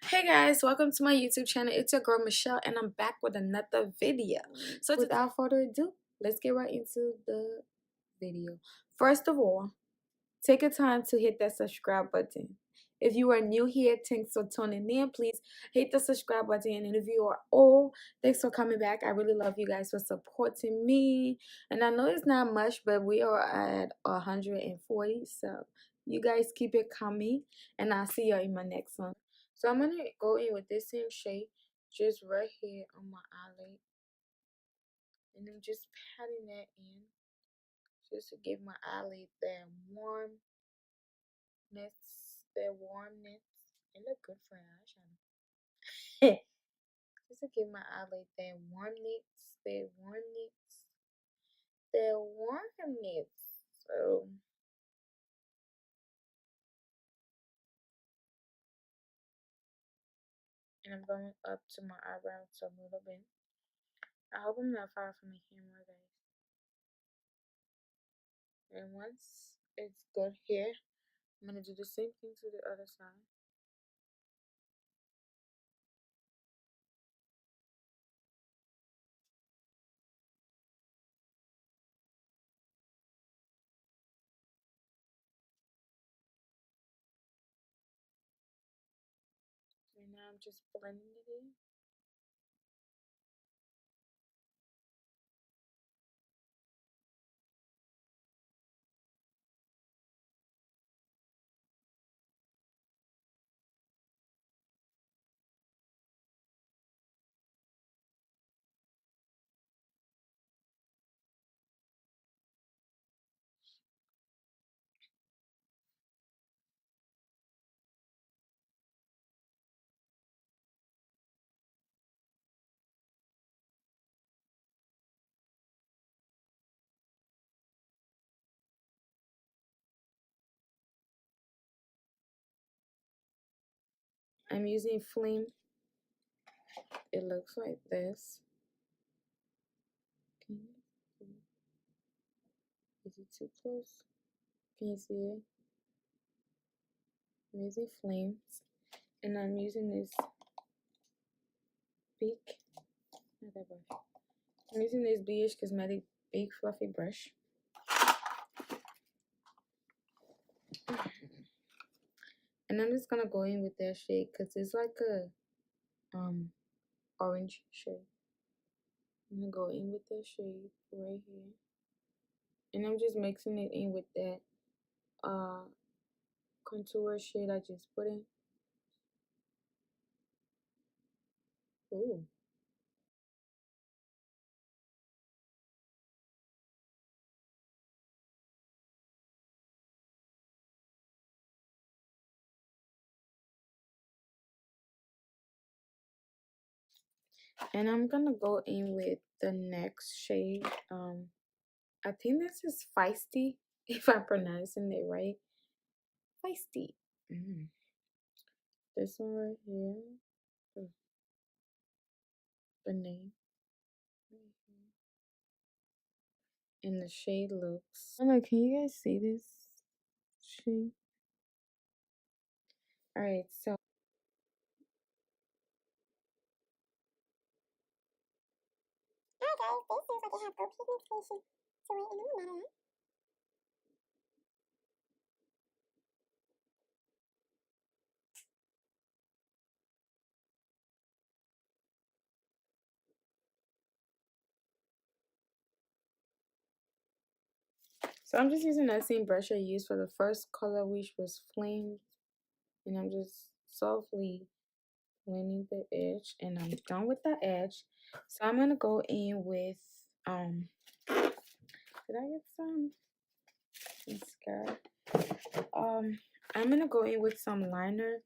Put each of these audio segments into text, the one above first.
Hey guys, welcome to my YouTube channel. It's your girl Michelle and I'm back with another video. So without further ado, let's get right into the video. First of all, take a time to hit that subscribe button. If you are new here, thanks for tuning in. Please hit the subscribe button. And if you are old, thanks for coming back. I really love you guys for supporting me. And I know it's not much, but we are at 140. So you guys keep it coming. And I'll see you in my next one. So I'm going to go in with this same shade just right here on my eyelid. And I'm just patting that in just to give my eyelid that warmness. Their warmness. It look good for an eyeshadow. Just to give my eyelid that warmness, that warmness. So, and I'm going up to my eyebrows a little bit. I hope I'm not far from the camera, guys. And once it's good here, I'm gonna do the same thing to the other side. And now I'm just blending it in. I'm using Flame. It looks like this. Can you see? Is it too close? Can you see it? I'm using Flames. And I'm using this big, not that brush. I'm using this BH Cosmetic big fluffy brush. And I'm just gonna go in with that shade because it's like a orange shade. I'm gonna go in with that shade right here. And I'm just mixing it in with that contour shade I just put in. Ooh. And I'm gonna go in with the next shade. I think this is Feisty, if I'm pronouncing it right. Feisty. This one right here. The name. And the shade looks. I don't know, can you guys see this shade? Alright, so. Hi guys, this seems like it has no pigmentation to it, and I'm not on. So I'm just using that same brush I used for the first color, which was Flames. And I'm just softly blending the edge. And I'm done with the edge. So I'm going to go in with, did I get some mascara? I'm going to go in with some liner.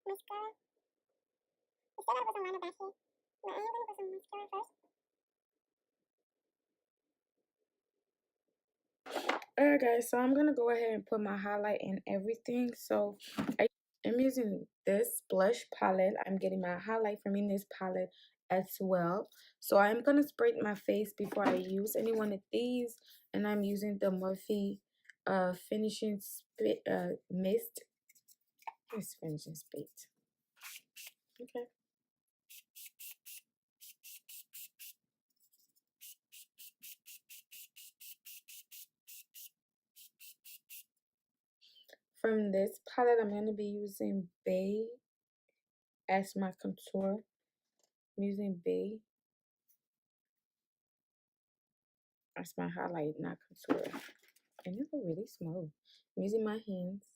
Mascara. It said that it was a liner back here, but I am gonna put some mascara first. Alright guys, so I'm gonna go ahead and put my highlight and everything. So I'm using this blush palette. I'm getting my highlight from in this palette as well. So I'm gonna spray my face before I use any one of these, and I'm using the MORPHE finishing mist. It's finishing spit. Okay. From this palette, I'm gonna be using Bay as my contour. I'm using Bay as my highlight, not contour. And it's really smooth. I'm using my hands.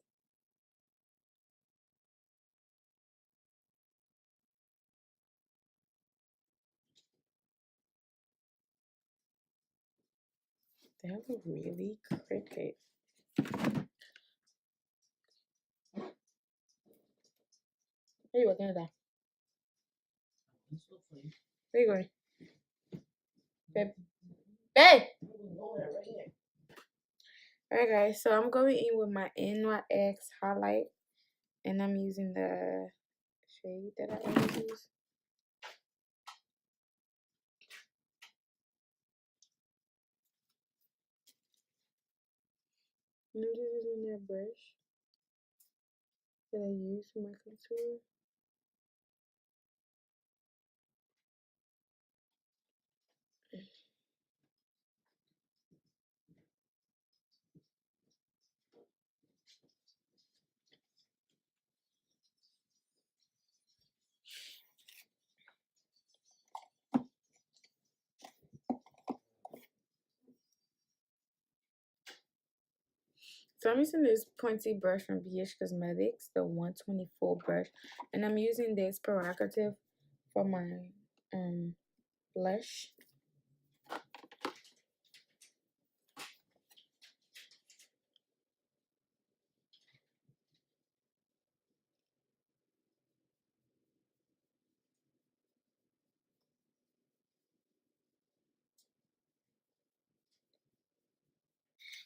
That was really cricket. Where you working today? Where you going? Babe. Babe! Alright guys, so I'm going in with my NYX highlight. And I'm using the shade that I always use. And I'm just using that brush that I use for my contour. So I'm using this pointy brush from BH Cosmetics, the 124 brush, and I'm using this prerogative for my blush.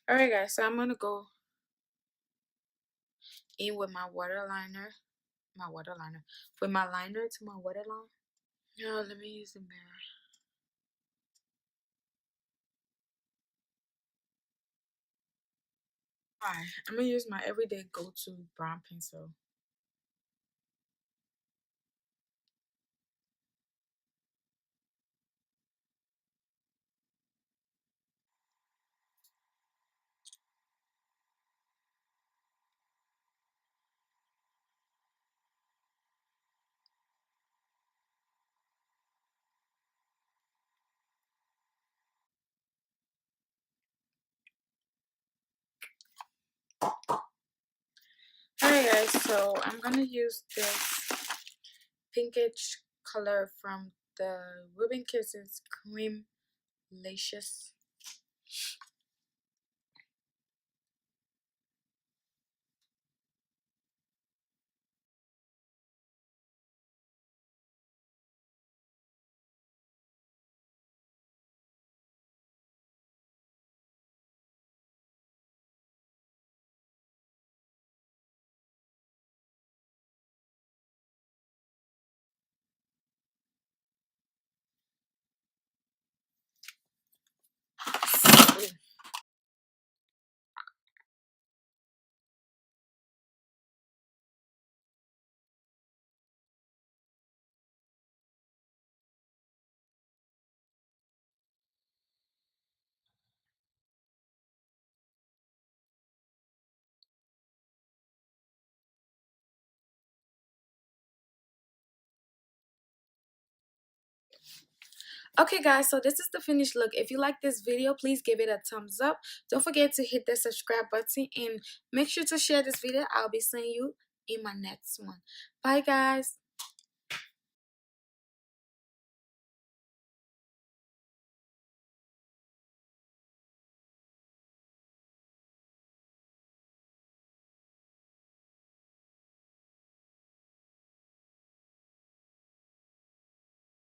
Alright guys, so I'm gonna go in with my waterliner, with my liner to my waterline. Yeah, let me use the mirror. Alright, I'm gonna use my everyday go-to brown pencil. Alright guys, so I'm gonna use this pinkish color from the Ruben Kisses Cream Lacious. Okay guys, so this is the finished look. If you like this video, please give it a thumbs up. Don't forget to hit the subscribe button and make sure to share this video. I'll be seeing you in my next one. Bye guys.